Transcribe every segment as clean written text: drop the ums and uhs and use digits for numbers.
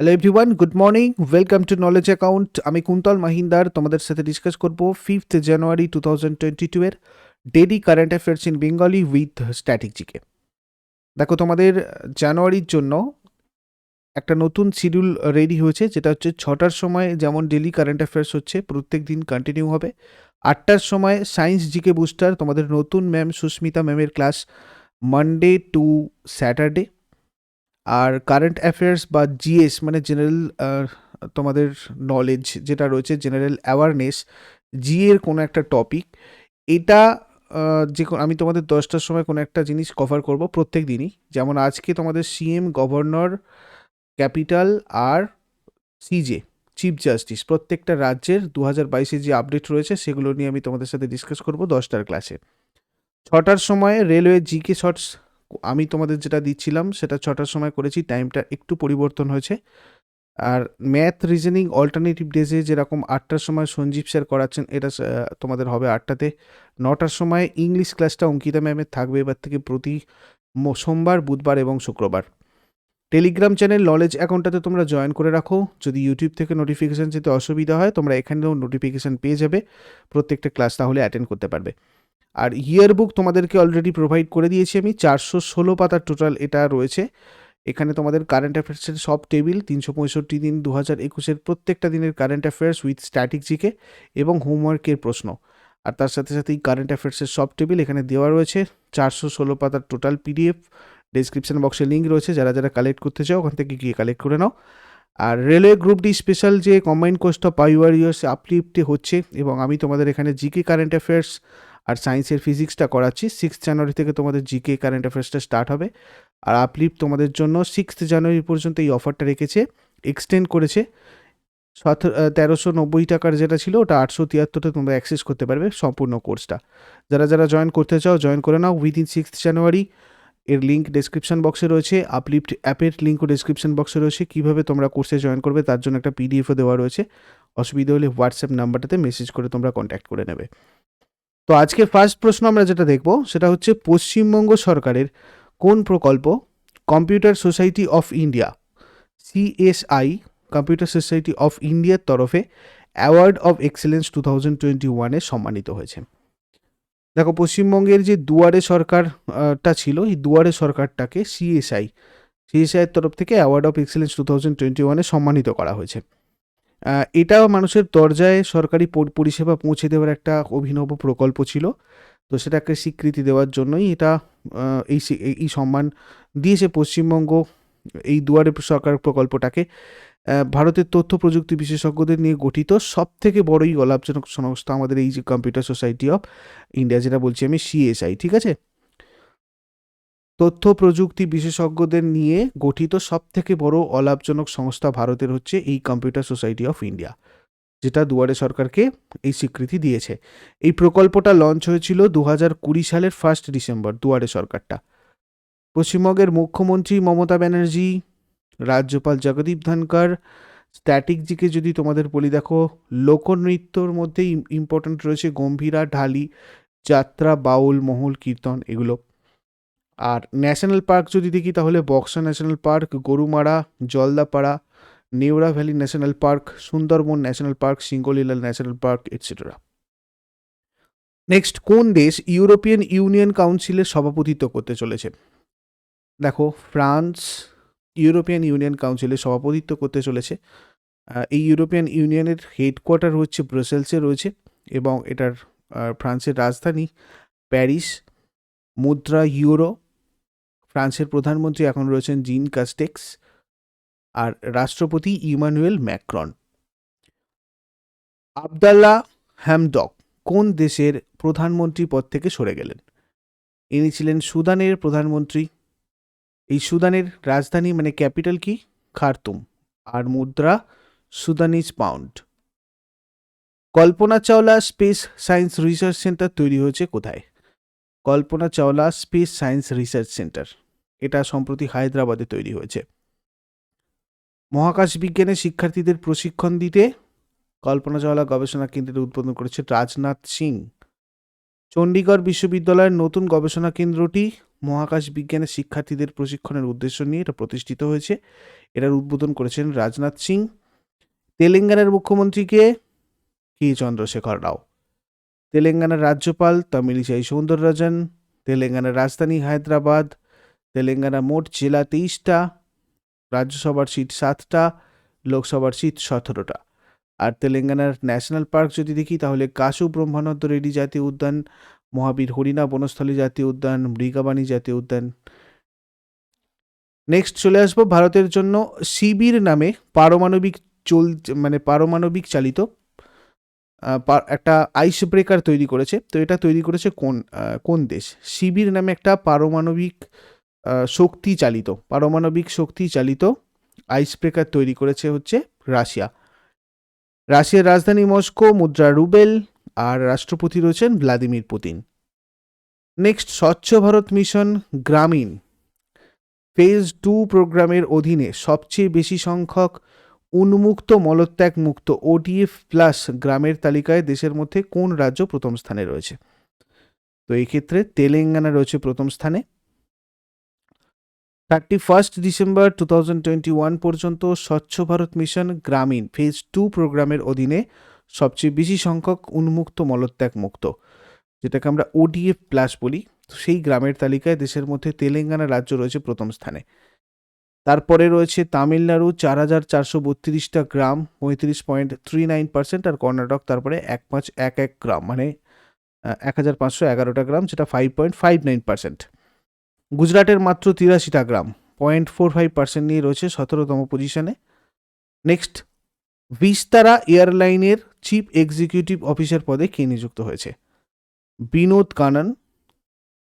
Hello everyone, good morning. Welcome to knowledge account. আমি কুন্তল মাহিন্দার তোমাদের সাথে ডিসকাস করব 5th জানুয়ারি 2022 এর daily current affairs in Bengali with static GK. দেখো, তোমাদের জানুয়ারির জন্য একটা নতুন শিডিউল রেডি হয়েছে, যেটা হচ্ছে 6টার সময় যেমন ডেইলি কারেন্ট অ্যাফেয়ার্স হচ্ছে, প্রত্যেক দিন কন্টিনিউ হবে। 8টার সময় সায়েন্স জিকে বুস্টার, তোমাদের নতুন ম্যাম সুস্মিতা ম্যামের ক্লাস, মানডে টু স্যাটারডে। আর কারেন্ট অ্যাফেয়ার্স বা জিএস মানে জেনারেল তোমাদের নলেজ যেটা রয়েছে, জেনারেল অ্যাওয়ারনেস, এর কোনো একটা টপিক, এটা যে আমি তোমাদের 10টার সময় কোনো একটা জিনিস কভার করব প্রত্যেক দিনই। যেমন আজকে তোমাদের সিএম, গভর্নর, ক্যাপিটাল আর সিজে, চিফ জাস্টিস, প্রত্যেকটা রাজ্যের 2022-এ যে আপডেট রয়েছে সেগুলো নিয়ে আমি তোমাদের সাথে ডিসকাস করব 10টার ক্লাসে। 6টার সময় রেলওয়ে জিকে শর্টস আমি তোমাদের যেটা দিচ্ছিলাম সেটা 6টার সময় করেছি, টাইমটা একটু পরিবর্তন হয়েছে। আর ম্যাথ, রিজনিং, অল্টারনেটিভ ডেজে যেরকম 8টার সময় সঞ্জীব স্যার করাচ্ছেন, এটা তোমাদের হবে 8টাতে। 9টার সময় ইংলিশ ক্লাসটা অঙ্কিতা ম্যামের থাকবে এবার থেকে প্রতি সোমবার, বুধবার এবং শুক্রবার। টেলিগ্রাম চ্যানেল নলেজ অ্যাকাউন্টটাতে তোমরা জয়েন করে রাখো। যদি ইউটিউব থেকে নোটিফিকেশান যেতে অসুবিধা হয়, তোমরা এখানেও নোটিফিকেশান পেয়ে যাবে, প্রত্যেকটা ক্লাস তাহলে অ্যাটেন্ড করতে পারবে। আর ইয়ার বুক তোমাদেরকে অলরেডি প্রোভাইড করে দিয়েছি আমি, 416 পাতার টোটাল এটা রয়েছে। এখানে তোমাদের কারেন্ট অ্যাফেয়ার্সের সব টেবিল, 365 দিন 2021-এর প্রত্যেকটা দিনের current affairs with static GK এবং হোমওয়ার্কের প্রশ্ন। আর তার সাথে সাথে এই কারেন্ট অ্যাফেয়ার্সের সব টেবিল এখানে দেওয়া রয়েছে। 416 পাতার টোটাল পিডিএফ, ডেসক্রিপশন বক্সে লিঙ্ক রয়েছে, যারা যারা কালেক্ট করতে চাও ওখান থেকে গিয়ে কালেক্ট করে নাও। আর রেলওয়ে গ্রুপ ডি স্পেশাল যে কম্বাইন্ড কোর্সটা পাইওয়ার ইয়ার্স আপলিফটে হচ্ছে, এবং আমি তোমাদের এখানে জিকে কারেন্ট অ্যাফেয়ার্স আর সায়েন্সের ফিজিক্সটা করাচ্ছি। 6 জানুয়ারি থেকে তোমাদের জিকে কারেন্ট অ্যাফেয়ার্সটা স্টার্ট হবে। আর আপলিফট তোমাদের জন্য 6 জানুয়ারি পর্যন্ত এই অফারটা রেখেছে, এক্সটেন্ড করেছে। 1390 টাকার যেটা ছিল ওটা 873-তে তোমরা অ্যাক্সেস করতে পারবে সম্পূর্ণ কোর্সটা। যারা যারা জয়েন করতে চাও জয়েন করে নাও উইদিন 6 জানুয়ারি। এর লিঙ্ক ডেসক্রিপশন বক্সে রয়েছে, আপলিফট অ্যাপের লিঙ্কও ডেসক্রিপশন বক্সে রয়েছে। কীভাবে তোমরা কোর্সে জয়েন করবে তার জন্য একটা পিডিএফও দেওয়া রয়েছে। অসুবিধা হলে হোয়াটসঅ্যাপ নাম্বারটাতে মেসেজ করে তোমরা কন্ট্যাক্ট করে নেবে। তো আজকে ফার্স্ট প্রশ্ন আমরা যেটা দেখব সেটা হচ্ছে, পশ্চিমবঙ্গ সরকারের কোন প্রকল্প computer society of India CSI, computer society of ইন্ডিয়ার তরফে অ্যাওয়ার্ড অফ এক্সেলেন্স 2021-এ সম্মানিত হয়েছে? দেখো, পশ্চিমবঙ্গের যে দুয়ারে সরকারটা ছিল, এই দুয়ারে সরকারটাকে সিএসআইয়ের তরফ থেকে অ্যাওয়ার্ড অফ এক্সেলেন্স 2021-এ সম্মানিত করা হয়েছে। এটা মানুষের দরজায় সরকারি পরিষেবা পৌঁছে দেওয়ার একটা অভিনব প্রকল্প ছিল। তো সেটাকে স্বীকৃতি দেওয়ার জন্যই এটা এই সম্মান দিয়েছে পশ্চিমবঙ্গ এই দুয়ারে সরকার প্রকল্পটাকে। ভারতের তথ্য প্রযুক্তি বিশেষজ্ঞদের নিয়ে গঠিত সবথেকে বড়ই লাভজনক সংস্থা আমাদের এই যে কম্পিউটার সোসাইটি অফ ইন্ডিয়া, যেটা বলছি আমি সিএসআই, ঠিক আছে? তথ্য প্রযুক্তি বিশেষজ্ঞদের নিয়ে গঠিত সবথেকে বড় অলাভজনক সংস্থা ভারতের হচ্ছে এই কম্পিউটার সোসাইটি অফ ইন্ডিয়া, যেটা দুয়ারে সরকারকে এই স্বীকৃতি দিয়েছে। এই প্রকল্পটা লঞ্চ হয়েছিল 2020 সালের 1 ডিসেম্বর, দুয়ারে সরকারটা। পশ্চিমবঙ্গের মুখ্যমন্ত্রী মমতা ব্যানার্জি, রাজ্যপাল জগদীপ ধনকর, স্ট্যাটিক জিকে যদি তোমাদের বলি, দেখো লোকনৃত্যর মধ্যে ইম্পর্ট্যান্ট রয়েছে গম্ভীরা, ঢালি, যাত্রা, বাউল, মহল, কীর্তন, এগুলো। আর ন্যাশনাল পার্ক যদি দেখি তাহলে Buxa national park, Gorumara, Jaldapara, Neora valley national park, Sundarban national park, Singalila national park, etcetera. Next, কোন দেশ ইউরোপিয়ান ইউনিয়ন কাউন্সিলের সভাপতিত্ব করতে চলেছে? দেখো, ফ্রান্স ইউরোপিয়ান ইউনিয়ন কাউন্সিলের সভাপতিত্ব করতে চলেছে। এই ইউরোপিয়ান ইউনিয়নের হেডকোয়ার্টার হচ্ছে ব্রাসেলসে রয়েছে, এবং এটার ফ্রান্সের রাজধানী প্যারিস। মুদ্রা ইউরো। ফ্রান্সের প্রধানমন্ত্রী এখন রয়েছেন জিন কাস্টেক্স, আর রাষ্ট্রপতি ইমানুয়েল ম্যাক্রন। আবদাল্লাহ হ্যামডক কোন দেশের প্রধানমন্ত্রী পদ থেকে সরে গেলেন? ইনি ছিলেন সুদানের প্রধানমন্ত্রী। এই সুদানের রাজধানী মানে ক্যাপিটাল কি? খার্তুম, আর মুদ্রা Sudanese pound. Kalpana Chawla space science research centre তৈরি হয়েছে কোথায়? Kalpana Chawla space science research centre, এটা সম্প্রতি হায়দ্রাবাদে তৈরি হয়েছে। মহাকাশ বিজ্ঞানে শিক্ষার্থীদের প্রশিক্ষণ দিতে কল্পনা চাওলা গবেষণা কেন্দ্রের উদ্বোধন করেছে রাজনাথ সিং। চণ্ডীগড় বিশ্ববিদ্যালয়ের নতুন গবেষণা কেন্দ্রটি মহাকাশ বিজ্ঞানের শিক্ষার্থীদের প্রশিক্ষণের উদ্দেশ্য নিয়ে এটা প্রতিষ্ঠিত হয়েছে। এটার উদ্বোধন করেছেন রাজনাথ সিং। তেলেঙ্গানার মুখ্যমন্ত্রীকে কে চন্দ্রশেখর রাও। তেলেঙ্গানার রাজ্যপাল তামিলিসাই সৌন্দররাজন। তেলেঙ্গানার রাজধানী হায়দ্রাবাদ। তেলেঙ্গানা মোট জেলা 23টা, রাজ্যসভার সিট 7টা, লোকসভার সিট 17টা। আর তেলেঙ্গানার ন্যাশনাল পার্ক যদি দেখি তাহলে কাসু ব্রহ্মানন্দ রেড্ডি জাতীয় উদ্যান, মহাবীর হরিণা বনস্থলী জাতীয় উদ্যান, মৃগাবাণী জাতীয় উদ্যান। নেক্সট চলে আসবো ভারতের জন্য শিবির নামে পারমাণবিক চালিত একটা আইস ব্রেকার তৈরি করেছে। তো এটা তৈরি করেছে কোন দেশ? শিবির নামে একটা পারমাণবিক শক্তি চালিত আইস ব্রেকার তৈরি করেছে হচ্ছে রাশিয়া। রাশিয়ার রাজধানী মস্কো, মুদ্রা রুবেল, আর রাষ্ট্রপতি রয়েছেন ভ্লাদিমির পুতিন। নেক্সট, স্বচ্ছ ভারত মিশন গ্রামীণ ফেজ 2 প্রোগ্রামের অধীনে সবচেয়ে বেশি সংখ্যক উন্মুক্ত মলত্যাগ মুক্ত ODF প্লাস গ্রামের তালিকায় দেশের মধ্যে কোন রাজ্য প্রথম স্থানে রয়েছে? তো এই ক্ষেত্রে তেলেঙ্গানা রয়েছে প্রথম স্থানে। 31 ডিসেম্বর 2021 পর্যন্ত স্বচ্ছ ভারত মিশন গ্রামীণ ফেজ 2 প্রোগ্রামের অধীনে সবচেয়ে বেশি সংখ্যক উন্মুক্ত মলত্যাগ মুক্ত, যেটাকে আমরা ODF প্লাস বলি, সেই গ্রামের তালিকায় দেশের মধ্যে তেলেঙ্গানা রাজ্য রয়েছে প্রথম স্থানে। তারপরে রয়েছে তামিলনাড়ু 4432টা গ্রাম 35.39%, আর কর্ণাটক তারপরে 1511 গ্রাম মানে 1511টা গ্রাম, যেটা 5.59%। গুজরাটের মাত্র 83টা গ্রাম 0.45% নিয়ে রয়েছে 17তম পজিশনে। নেক্সট, ভিস্তারা এয়ারলাইনের চিফ এক্সিকিউটিভ অফিসার পদে কে নিযুক্ত হয়েছে? বিনোদ কানন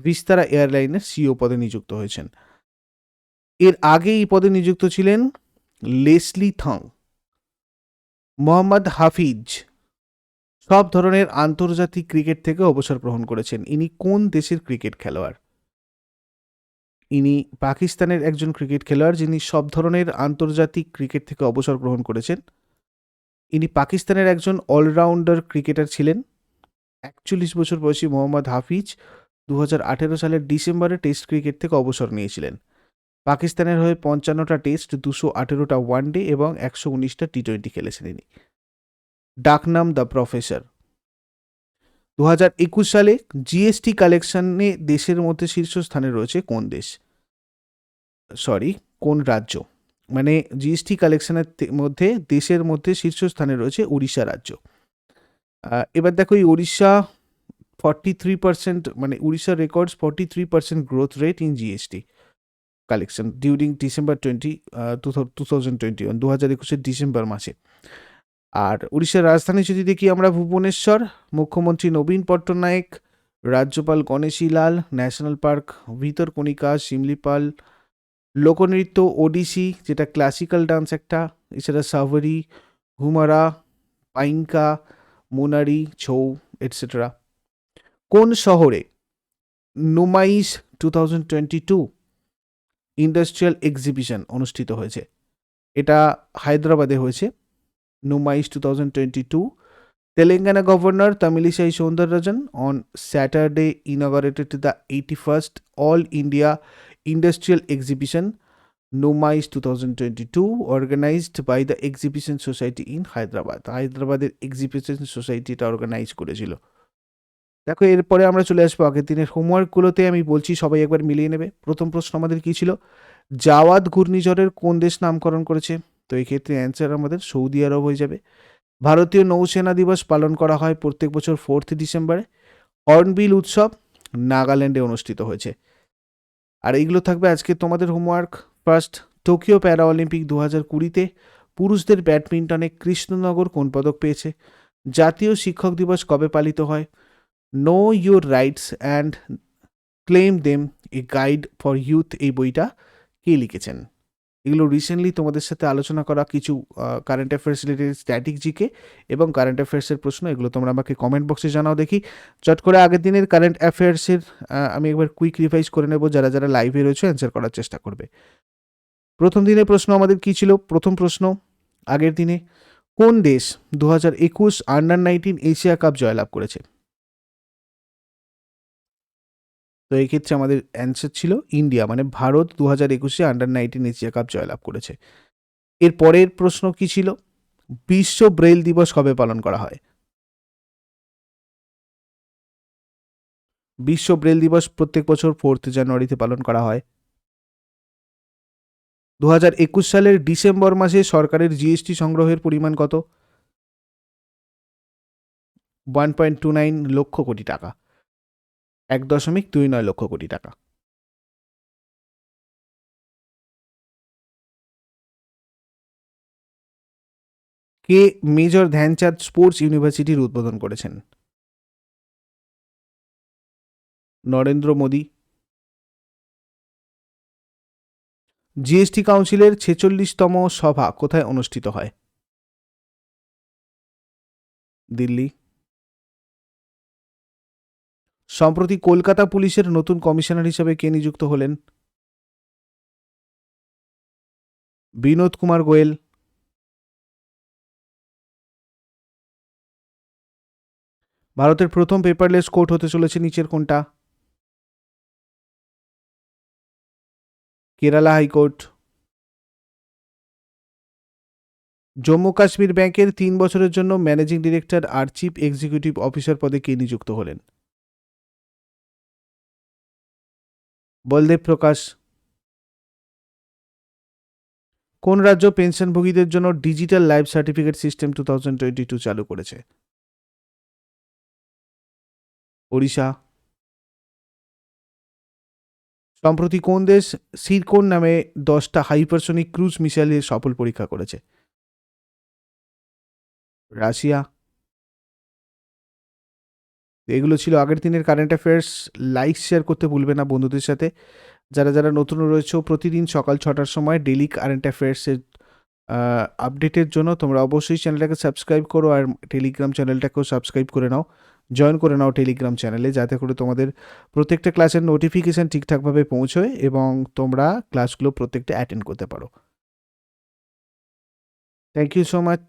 ভিস্তারা এয়ারলাইনের সিইও পদে নিযুক্ত হয়েছেন। এর আগে এই পদে নিযুক্ত ছিলেন লেসলি থং। মোহাম্মদ হাফিজ সব ধরনের আন্তর্জাতিক ক্রিকেট থেকে অবসর গ্রহণ করেছেন। ইনি কোন দেশের ক্রিকেট খেলোয়াড়? ইনি পাকিস্তানের একজন ক্রিকেট খেলোয়াড় যিনি সব ধরনের আন্তর্জাতিক ক্রিকেট থেকে অবসর গ্রহণ করেছেন। ইনি পাকিস্তানের একজন অলরাউন্ডার ক্রিকেটার ছিলেন। 41 বছর বয়সী মোহাম্মদ হাফিজ 2018 সালের ডিসেম্বরে টেস্ট ক্রিকেট থেকে অবসর নিয়েছিলেন। পাকিস্তানের হয়ে 55টা টেস্ট, 218টা ওয়ানডে এবং 119টা T20 খেলেছেন ইনি। ডাকনাম দ্য প্রফেসর। 2021 সালে জিএসটি কালেকশনে দেশের মধ্যে শীর্ষস্থানে রয়েছে কোন রাজ্য? মানে জিএসটি কালেকশনের মধ্যে দেশের মধ্যে শীর্ষস্থানে রয়েছে উড়িষ্যা রাজ্য। এবার দেখো, এই উড়িষ্যা 43%, মানে Orissa records 43% growth rate in GST collection during December 2021, 2021 December মাসে। আর উড়িষ্যার রাজধানী যদি দেখি আমরা ভুবনেশ্বর, মুখ্যমন্ত্রী নবীন পট্টনায়ক, রাজ্যপাল গণেশী লাল, ন্যাশনাল পার্ক ভিতরকণিকা, শিমলিপাল, লোকনৃত্য ওডিসি যেটা ক্লাসিক্যাল ডান্স একটা, এছাড়া সাভারি, ঘুমারা, পাইনকা, মোনারি, ছৌ এটসেট্রা। কোন শহরে নুমাইশ 2022 ইন্ডাস্ট্রিয়াল এক্সিবিশন অনুষ্ঠিত হয়েছে? এটা হায়দ্রাবাদে হয়েছে। নুমাইশ 2022. Telangana Governor Tamilisai Soundararajan on Saturday inaugurated the 81st All India Industrial Exhibition Numais 2022 organized by the Exhibition Society in Hyderabad. হায়দ্রাবাদের এক্সিবিশন সোসাইটি এটা অর্গানাইজ করেছিল। দেখো, এরপরে আমরা চলে আসবো আগের দিনের হোমওয়ার্কগুলোতে। আমি বলছি, সবাই একবার মিলিয়ে নেবে। প্রথম প্রশ্ন আমাদের কি ছিল? জাওয়াদ ঘূর্ণিঝড়ের কোন দেশ নামকরণ করেছে? তো এই ক্ষেত্রে অ্যান্সার আমাদের সৌদি আরব হয়ে যাবে। ভারতীয় নৌসেনা দিবস পালন করা হয় প্রত্যেক বছর 4 ডিসেম্বরে। হর্নবিল উৎসব নাগাল্যান্ডে অনুষ্ঠিত হয়েছে। আর এইগুলো থাকবে আজকে তোমাদের homework. First, Tokyo para Olympic 2020-তে পুরুষদের ব্যাডমিন্টনে কৃষ্ণনগর কোন পদক পেয়েছে? জাতীয় শিক্ষক দিবস কবে পালিত হয়? No your rights and claim them, a guide for youth, এই বইটা কে লিখেছেন? এগুলো রিসেন্টলি তোমাদের সাথে আলোচনা করা কিছু current affairs related static GK এবং কারেন্ট অ্যাফেয়ার্সের প্রশ্ন, এগুলো তোমরা আমাকে কমেন্ট বক্সে জানাও দেখি। চট করে আগের দিনের কারেন্ট অ্যাফেয়ার্সের আমি একবার কুইক রিভাইজ করে নেব, যারা যারা লাইভে রয়েছে অ্যান্সার করার চেষ্টা করবে। প্রথম দিনের প্রশ্ন আমাদের কি ছিল? প্রথম প্রশ্ন, আগের দিনে কোন দেশ 2021 আন্ডার 19 এশিয়া কাপ জয়লাভ করেছে? তো এক্ষেত্রে আমাদের অ্যান্সার ছিল ইন্ডিয়া, মানে ভারত 2021 আন্ডার-19 এশিয়া কাপ জয়লাভ করেছে। এর পরের প্রশ্ন কি ছিল? বিশ্ব ব্রেইল দিবস কবে পালন করা হয়? বিশ্ব ব্রেল দিবস প্রত্যেক বছর 4th জানুয়ারিতে পালন করা হয়। 2021 সালের ডিসেম্বর মাসে সরকারের জিএসটি সংগ্রহের পরিমাণ কত? 1.29 লক্ষ কোটি টাকা, 1.29 লক্ষ কোটি টাকা। কে মেজর ধ্যানচাঁদ স্পোর্টস ইউনিভার্সিটির উদ্বোধন করেছেন? নরেন্দ্র মোদী। জিএসটি কাউন্সিলের 46তম সভা কোথায় অনুষ্ঠিত হয়? দিল্লি। সম্প্রতি কলকাতা পুলিশের নতুন কমিশনার হিসেবে কে নিযুক্ত হলেন? বিনোদ কুমার গোয়েল। ভারতের প্রথম পেপারলেস কোর্ট হতে চলেছে নিচের কোনটা? কেরালা হাইকোর্ট। জম্মু কাশ্মীর ব্যাংকের 3 বছরের জন্য ম্যানেজিং ডিরেক্টর আর চিফ এক্সিকিউটিভ অফিসার পদে কে নিযুক্ত হলেন? বলদেব প্রকাশ। কোন রাজ্য পেনশনভোগীদের জন্য ডিজিটাল লাইফ সার্টিফিকেট সিস্টেম 2022 চালু করেছে? ওড়িশা। সম্প্রতি কোন দেশ সিরকোন নামে 10টা হাইপারসোনিক ক্রুজ মিসাইলের সফল পরীক্ষা করেছে? রাশিয়া। এগুলো ছিল আগের দিনের কারেন্ট অ্যাফেয়ার্স। লাইক শেয়ার করতে ভুলবে না বন্ধুদের সাথে। যারা যারা নতুন রয়েছে, প্রতিদিন সকাল 6টার সময় ডেইলি কারেন্ট অ্যাফেয়ার্সের আপডেটের জন্য তোমরা অবশ্যই চ্যানেলটাকে সাবস্ক্রাইব করো, আর টেলিগ্রাম চ্যানেলটাকেও সাবস্ক্রাইব করে নাও, জয়েন করে নাও টেলিগ্রাম চ্যানেলে, যাতে করে তোমাদের প্রত্যেকটা ক্লাসের নোটিফিকেশান ঠিকঠাকভাবে পৌঁছয় এবং তোমরা ক্লাসগুলো প্রত্যেকটা অ্যাটেন্ড করতে পারো। Thank you so much.